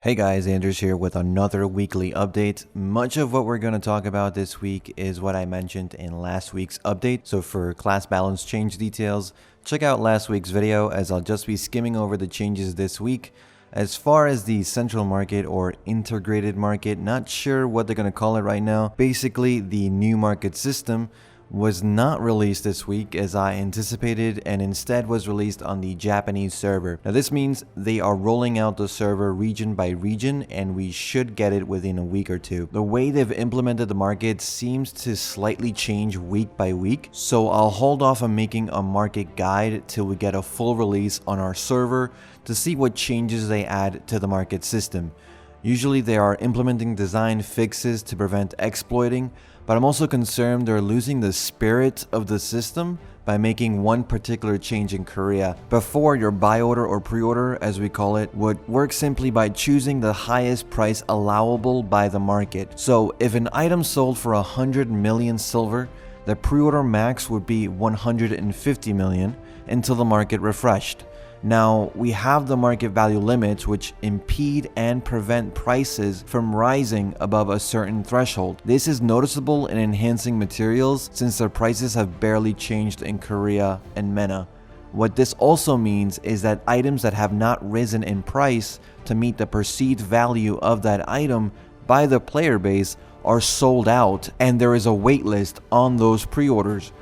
Hey guys, Andrews here with another weekly update. Much of what we're going to talk about this week is what I mentioned in last week's update. So for class balance change details, check out last week's video as I'll just be skimming over the changes this week. As far as the central market or integrated market, not sure what they're going to call it right now. Basically, the new market system was not released this week as I anticipated and instead was released on the Japanese server. Now this means they are rolling out the server region by region and we should get it within a week or two. The way they've implemented the market seems to slightly change week by week, so I'll hold off on making a market guide till we get a full release on our server to see what changes they add to the market system. Usually they are implementing design fixes to prevent exploiting, but I'm also concerned they're losing the spirit of the system by making one particular change in Korea. Before, your buy order or pre-order, as we call it, would work simply by choosing the highest price allowable by the market. So if an item sold for 100 million silver, the pre-order max would be 150 million until the market refreshed. Now, we have the market value limits which impede and prevent prices from rising above a certain threshold. This is noticeable in enhancing materials since their prices have barely changed in Korea and MENA. What this also means is that items that have not risen in price to meet the perceived value of that item by the player base are sold out and there is a wait list on those pre-orders.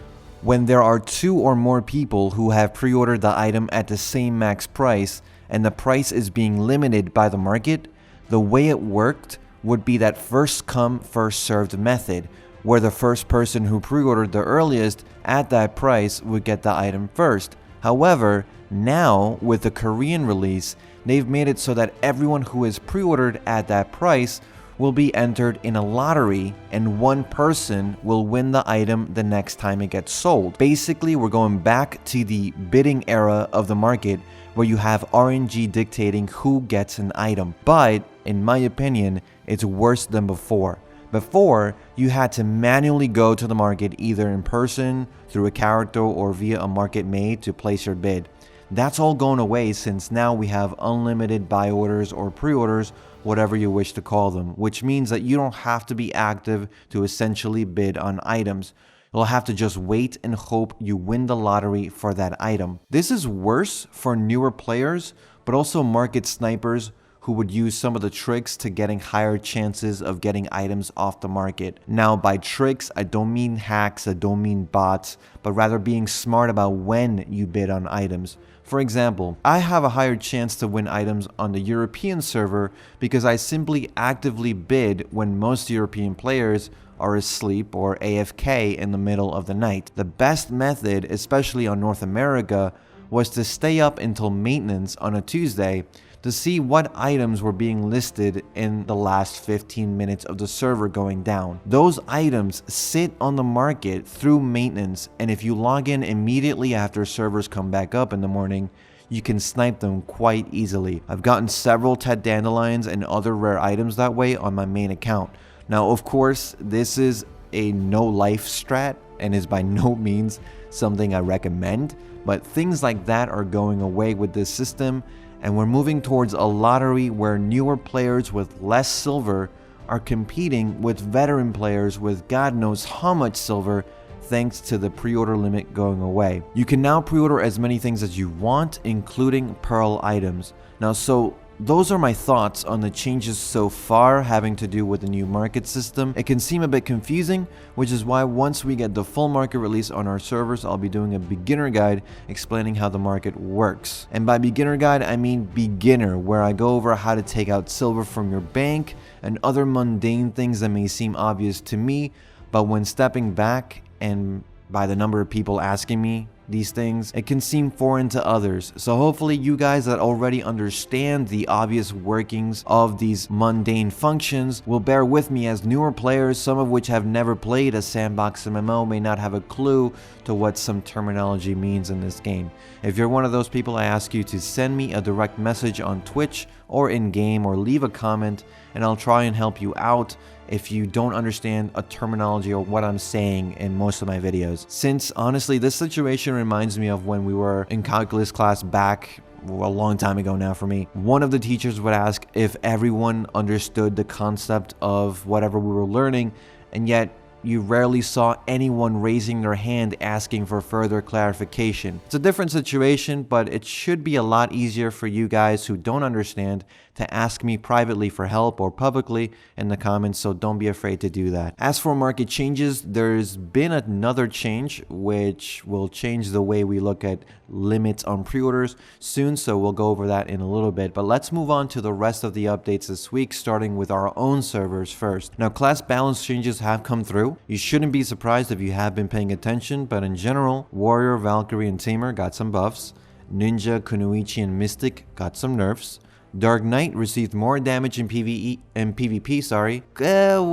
When there are two or more people who have pre-ordered the item at the same max price and the price is being limited by the market, the way it worked would be that first come, first served method, where the first person who pre-ordered the earliest at that price would get the item first. However, now with the Korean release, they've made it so that everyone who is pre-ordered at that price will be entered in a lottery and one person will win the item the next time it gets sold. Basically, we're going back to the bidding era of the market where you have RNG dictating who gets an item. But in my opinion, it's worse than before. Before, you had to manually go to the market either in person, through a character, or via a market maid to place your bid. That's all going away since now we have unlimited buy orders or pre-orders, whatever you wish to call them, which means that you don't have to be active to essentially bid on items. You'll have to just wait and hope you win the lottery for that item. This is worse for newer players, but also market snipers who would use some of the tricks to getting higher chances of getting items off the market. Now, by tricks, I don't mean hacks, I don't mean bots, but rather being smart about when you bid on items. For example, I have a higher chance to win items on the European server because I simply actively bid when most European players are asleep or AFK in the middle of the night. The best method, especially on North America, was to stay up until maintenance on a Tuesday to see what items were being listed in the last 15 minutes of the server going down. Those items sit on the market through maintenance, and if you log in immediately after servers come back up in the morning, you can snipe them quite easily. I've gotten several Ted Dandelions and other rare items that way on my main account. Now, of course, this is a no-life strat and is by no means something I recommend, but things like that are going away with this system, and we're moving towards a lottery where newer players with less silver are competing with veteran players with God knows how much silver thanks to the pre-order limit going away. You can now pre-order as many things as you want, including pearl items. Now, so those are my thoughts on the changes so far having to do with the new market system. It can seem a bit confusing, which is why once we get the full market release on our servers, I'll be doing a beginner guide explaining how the market works. And by beginner guide, I mean beginner, where I go over how to take out silver from your bank and other mundane things that may seem obvious to me, but when stepping back and by the number of people asking me these things, it can seem foreign to others. So hopefully you guys that already understand the obvious workings of these mundane functions will bear with me, as newer players, some of which have never played a sandbox MMO, may not have a clue to what some terminology means in this game. If you're one of those people, I ask you to send me a direct message on Twitch or in game, or leave a comment and I'll try and help you out if you don't understand a terminology or what I'm saying in most of my videos. Since honestly this situation reminds me of when we were in calculus class back a long time ago now for me. One of the teachers would ask if everyone understood the concept of whatever we were learning, and yet you rarely saw anyone raising their hand asking for further clarification. It's a different situation, but it should be a lot easier for you guys who don't understand to ask me privately for help or publicly in the comments, so don't be afraid to do that. As for market changes, there's been another change which will change the way we look at limits on pre-orders soon, so we'll go over that in a little bit. But let's move on to the rest of the updates this week, starting with our own servers first. Now, class balance changes have come through. You shouldn't be surprised if you have been paying attention, but in general, Warrior, Valkyrie, and Tamer got some buffs. Ninja, Kunoichi, and Mystic got some nerfs. Dark Knight received more damage in PvE and PvP,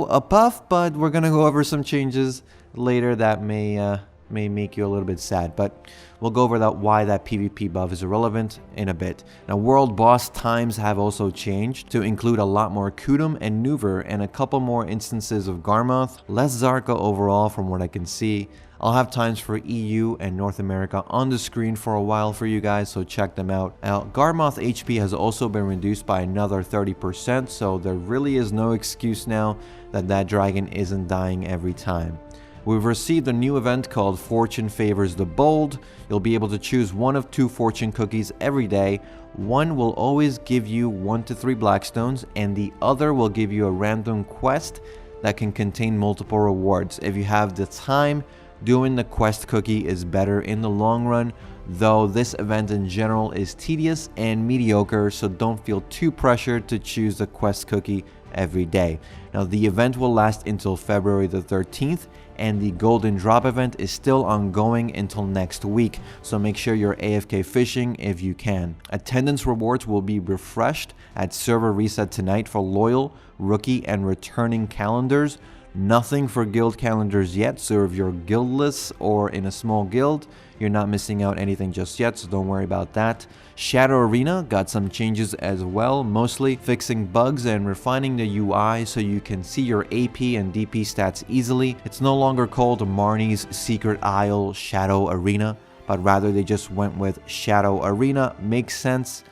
a buff, but we're gonna go over some changes later that may make you a little bit sad, but we'll go over why that PvP buff is irrelevant in a bit. Now, world boss times have also changed to include a lot more Kudum and Nuver and a couple more instances of Garmoth, less Zarka overall from what I can see. I'll have times for EU and North America on the screen for a while for you guys, so check them out. Now, Garmoth HP has also been reduced by another 30%, so there really is no excuse now that dragon isn't dying every time. We've received a new event called Fortune Favors the Bold. You'll be able to choose one of 2 fortune cookies every day. One will always give you 1 to 3 Blackstones, and the other will give you a random quest that can contain multiple rewards. If you have the time, doing the quest cookie is better in the long run, though this event in general is tedious and mediocre, so don't feel too pressured to choose the quest cookie every day. Now, the event will last until February the 13th, and the golden drop event is still ongoing until next week, so make sure you're AFK fishing if you can. Attendance rewards will be refreshed at server reset tonight for loyal, rookie, and returning calendars. Nothing for guild calendars yet, so if you're guildless or in a small guild, you're not missing out anything just yet, so don't worry about that. Shadow Arena got some changes as well, mostly fixing bugs and refining the UI so you can see your AP and DP stats easily. It's no longer called Marnie's Secret Isle Shadow Arena, but rather they just went with Shadow Arena. Makes sense.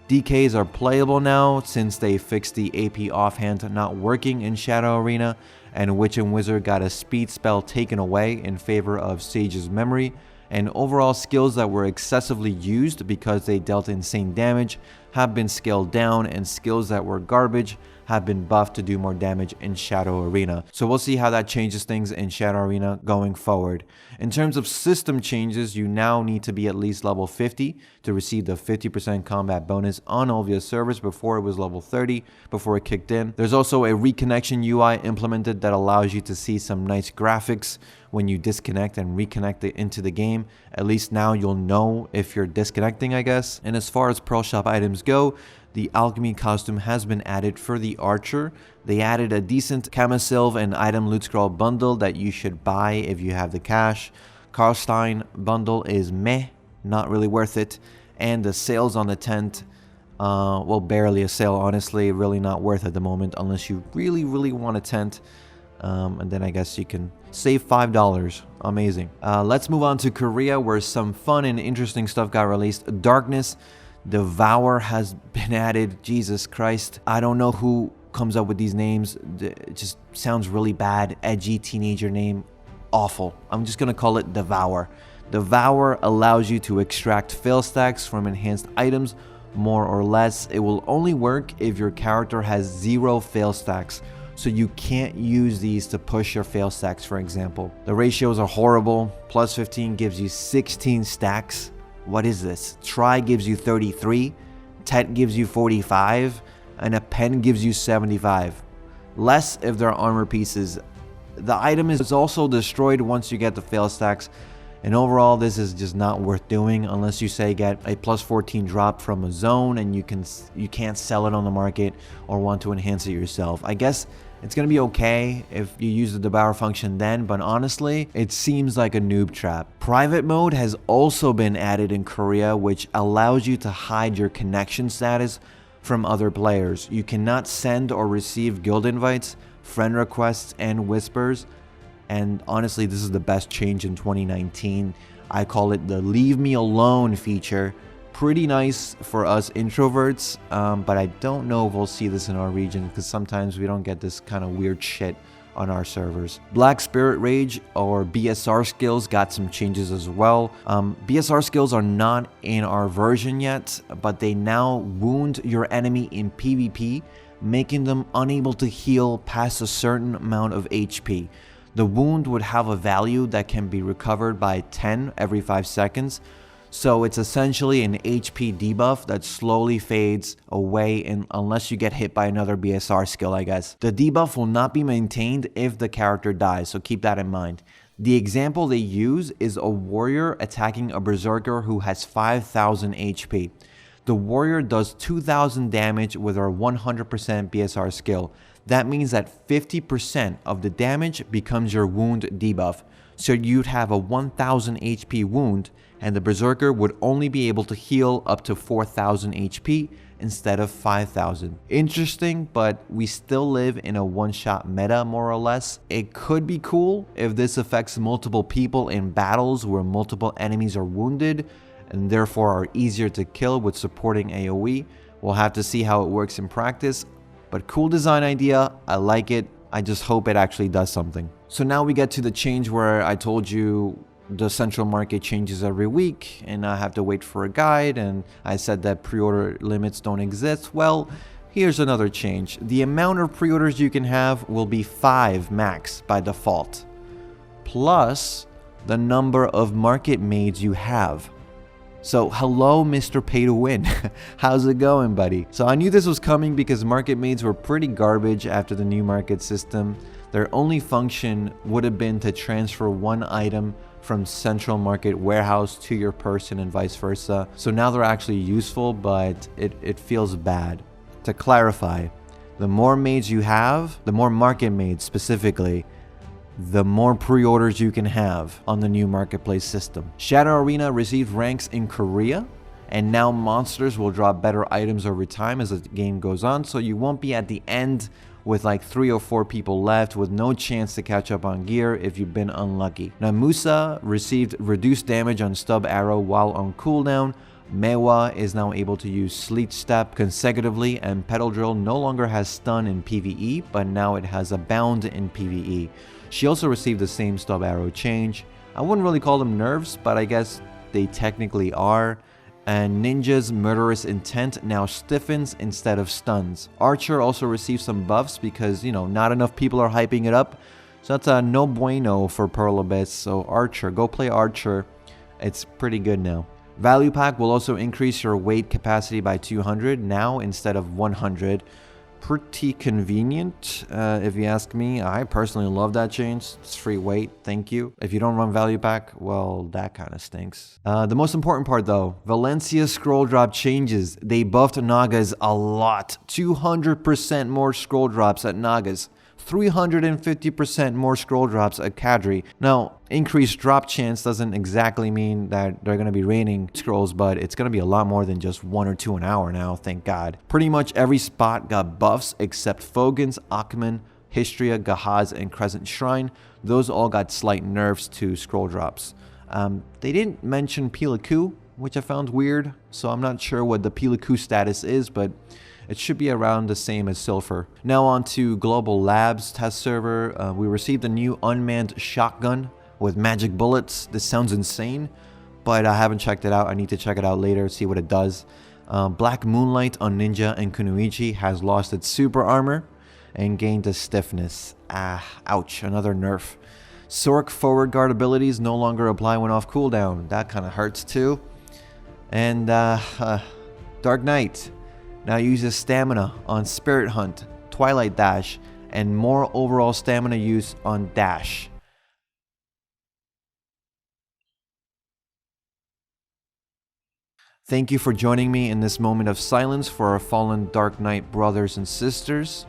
DKs are playable now since they fixed the AP offhand not working in Shadow Arena, and Witch and Wizard got a speed spell taken away in favor of Sage's Memory, and overall skills that were excessively used because they dealt insane damage have been scaled down, and skills that were garbage have been buffed to do more damage in Shadow Arena. So we'll see how that changes things in Shadow Arena going forward. In terms of system changes, you now need to be at least level 50 to receive the 50% combat bonus on Olvia servers. Before it was level 30 before it kicked in. There's also a reconnection UI implemented that allows you to see some nice graphics when you disconnect and reconnect it into the game. At least now you'll know if you're disconnecting, I guess. And as far as Pearl Shop items go, the alchemy costume has been added for the archer. They added a decent Camisylve and item loot scroll bundle that you should buy if you have the cash. Karlstein bundle is meh, not really worth it. And the sales on the tent, well, barely a sale, honestly, really not worth at the moment unless you really want a tent. And then I guess you can save $5. Amazing. Let's move on to Korea, where some fun and interesting stuff got released. Darkness Devour has been added. Jesus Christ, I don't know who comes up with these names. It just sounds really bad. Edgy teenager name, awful. I'm just gonna call it Devour. Devour allows you to extract fail stacks from enhanced items, more or less. It will only work if your character has 0 fail stacks, so you can't use these to push your fail stacks, for example. The ratios are horrible. Plus 15 gives you 16 stacks. What is this? Try gives you 33, Tet gives you 45, and a pen gives you 75. Less if they're armor pieces. The item is also destroyed once you get the fail stacks, and overall this is just not worth doing unless you say get a plus 14 drop from a zone and you can't sell it on the market or want to enhance it yourself. I guess it's gonna be okay if you use the Devour function then, but honestly, it seems like a noob trap. Private mode has also been added in Korea, which allows you to hide your connection status from other players. You cannot send or receive guild invites, friend requests, and whispers. And honestly, this is the best change in 2019. I call it the leave me alone feature. pretty nice for us introverts, but I don't know if we'll see this in our region because sometimes we don't get this kind of weird shit on our servers. Black Spirit Rage or BSR skills got some changes as well. BSR skills are not in our version yet, but they now wound your enemy in PvP, making them unable to heal past a certain amount of HP. The wound would have a value that can be recovered by 10 every 5 seconds. So it's essentially an HP debuff that slowly fades away unless you get hit by another BSR skill, I guess. The debuff will not be maintained if the character dies, so keep that in mind. The example they use is a warrior attacking a berserker who has 5,000 HP. The warrior does 2,000 damage with her 100% BSR skill. That means that 50% of the damage becomes your wound debuff. So you'd have a 1,000 HP wound, and the berserker would only be able to heal up to 4,000 HP instead of 5,000. Interesting, but we still live in a one-shot meta more or less. It could be cool if this affects multiple people in battles where multiple enemies are wounded and therefore are easier to kill with supporting AoE. We'll have to see how it works in practice, but cool design idea, I like it. I just hope it actually does something. So now we get to the change where I told you the central market changes every week and I have to wait for a guide, and I said that pre-order limits don't exist. Well, here's another change. The amount of pre-orders you can have will be 5 max by default, plus the number of market maids you have. So hello, Mr. Pay to Win. How's it going, buddy? So I knew this was coming because market maids were pretty garbage after the new market system. Their only function would have been to transfer one item from central market warehouse to your person and vice versa. So now they're actually useful, but it feels bad. To clarify, the more maids you have, the more market maids specifically, the more pre-orders you can have on the new marketplace system. Shadow Arena received ranks in Korea, and now monsters will drop better items over time as the game goes on, so you won't be at the end with like 3 or 4 people left with no chance to catch up on gear if you've been unlucky. Now Musa received reduced damage on stub arrow while on cooldown. Mewa is now able to use Sleet Step consecutively, and Pedal Drill no longer has stun in PvE, but now it has a bound in PvE. She also received the same stub arrow change. I wouldn't really call them nerfs, but I guess they technically are. And Ninja's Murderous Intent now stiffens instead of stuns. Archer also received some buffs because, you know, not enough people are hyping it up. So that's a no bueno for Pearl Abyss. So Archer, go play Archer. It's pretty good now. Value Pack will also increase your weight capacity by 200 now instead of 100. Pretty convenient, if you ask me. I personally love that change. It's free weight, thank you. If you don't run Value Pack, well, that kind of stinks. The most important part though, Valencia scroll drop changes. They buffed Nagas a lot. 200% more scroll drops at Nagas. 350% more scroll drops at Kadri. Now, increased drop chance doesn't exactly mean that they're going to be raining scrolls, but it's going to be a lot more than just 1 or 2 an hour now, thank God. Pretty much every spot got buffs except Fogan's, Akhman, Histria, Gahaz, and Crescent Shrine. Those all got slight nerfs to scroll drops. They didn't mention Pilaku, which I found weird, so I'm not sure what the Pilaku status is, but it should be around the same as Silver. Now on to Global Labs test server. We received a new unmanned shotgun with magic bullets. This sounds insane, but I haven't checked it out. I need to check it out later, see what it does. Black Moonlight on Ninja and Kunoichi has lost its super armor and gained a stiffness. Ouch, another nerf. Sork forward guard abilities no longer apply when off cooldown. That kind of hurts too. And Dark Knight now uses stamina on Spirit Hunt, Twilight Dash, and more overall stamina use on Dash. Thank you for joining me in this moment of silence for our fallen Dark Knight brothers and sisters.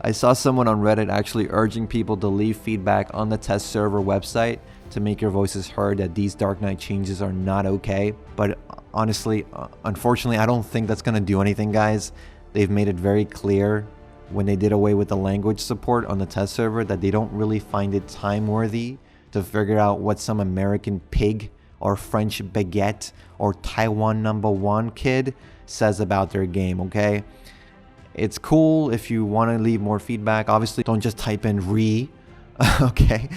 I saw someone on Reddit actually urging people to leave feedback on the test server website to make your voices heard that these Dark Knight changes are not okay, but honestly, unfortunately, I don't think that's going to do anything, guys. They've made it very clear when they did away with the language support on the test server that they don't really find it time-worthy to figure out what some American pig or French baguette or Taiwan #1 kid says about their game, okay? It's cool if you want to leave more feedback. Obviously, don't just type in re, okay?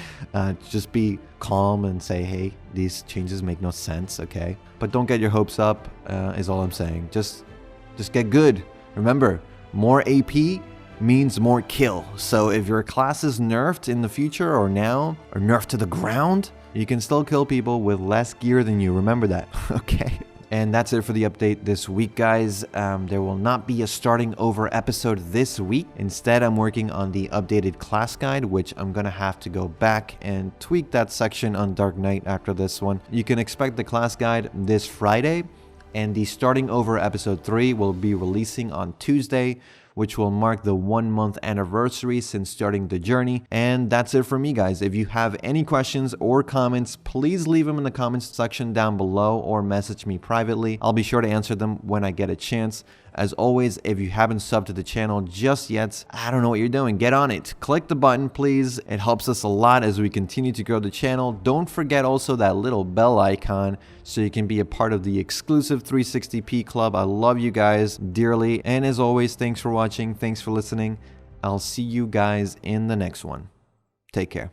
Just be calm and say, hey, these changes make no sense, okay? But don't get your hopes up, is all I'm saying. Just get good. Remember, more AP means more kill. So if your class is nerfed in the future or now, or nerfed to the ground, you can still kill people with less gear than you. Remember that, okay? And that's it for the update this week, guys. There will not be a starting over episode this week. Instead, I'm working on the updated class guide, which I'm gonna have to go back and tweak that section on Dark Knight after this one. You can expect the class guide this Friday, and the starting over episode 3 will be releasing on Tuesday, which will mark the 1-month anniversary since starting the journey. And that's it for me, guys. If you have any questions or comments, please leave them in the comments section down below or message me privately. I'll be sure to answer them when I get a chance. As always, if you haven't subbed to the channel just yet, I don't know what you're doing. Get on it. Click the button, please. It helps us a lot as we continue to grow the channel. Don't forget also that little bell icon so you can be a part of the exclusive 360p club. I love you guys dearly. And as always, thanks for watching. Thanks for listening. I'll see you guys in the next one. Take care.